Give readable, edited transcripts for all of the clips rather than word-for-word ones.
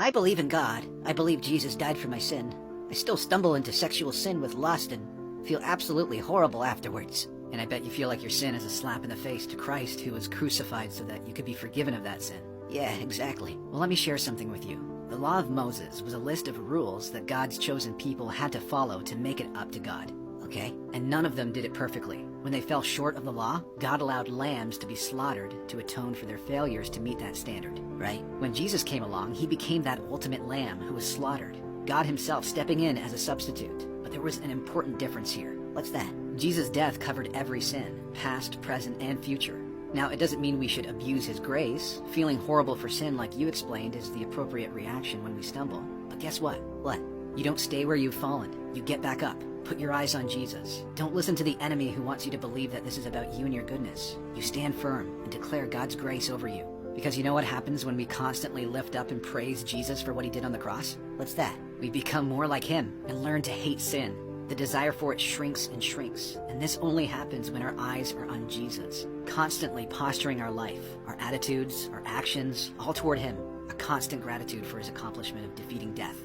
I believe in God. I believe Jesus died for my sin. I still stumble into sexual sin with lust and feel absolutely horrible afterwards. And I bet you feel like your sin is a slap in the face to Christ, who was crucified so that you could be forgiven of that sin. Yeah, exactly. Well, let me share something with you. The law of Moses was a list of rules that God's chosen people had to follow to make it up to God. Okay? And none of them did it perfectly. When they fell short of the law, God allowed lambs to be slaughtered to atone for their failures to meet that standard, right? When Jesus came along, he became that ultimate lamb who was slaughtered, God himself stepping in as a substitute. But there was an important difference here. What's that? Jesus' death covered every sin, past, present, and future. Now, it doesn't mean we should abuse his grace. Feeling horrible for sin, like you explained, is the appropriate reaction when we stumble. But guess what? What? You don't stay where you've fallen. You get back up. Put your eyes on Jesus. Don't listen to the enemy who wants you to believe that this is about you and your goodness. You stand firm and declare God's grace over you. Because you know what happens when we constantly lift up and praise Jesus for what he did on the cross? What's that? We become more like him and learn to hate sin. The desire for it shrinks and shrinks, and this only happens when our eyes are on Jesus, constantly posturing our life, our attitudes, our actions, all toward him, a constant gratitude for his accomplishment of defeating death.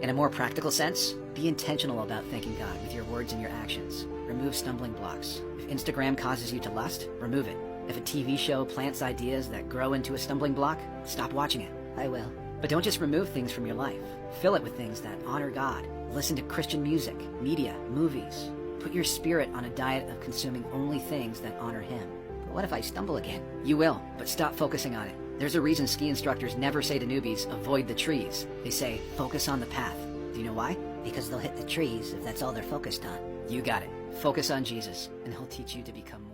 In a more practical sense, be intentional about thanking God with your words and your actions. Remove stumbling blocks. If Instagram causes you to lust, remove it. If a TV show plants ideas that grow into a stumbling block, stop watching it. I will. But don't just remove things from your life. Fill it with things that honor God. Listen to Christian music, media, movies. Put your spirit on a diet of consuming only things that honor him. But what if I stumble again? You will, but stop focusing on it. There's a reason ski instructors never say to newbies, avoid the trees. They say, focus on the path. Do you know why? Because they'll hit the trees if that's all they're focused on. You got it. Focus on Jesus, and he'll teach you to become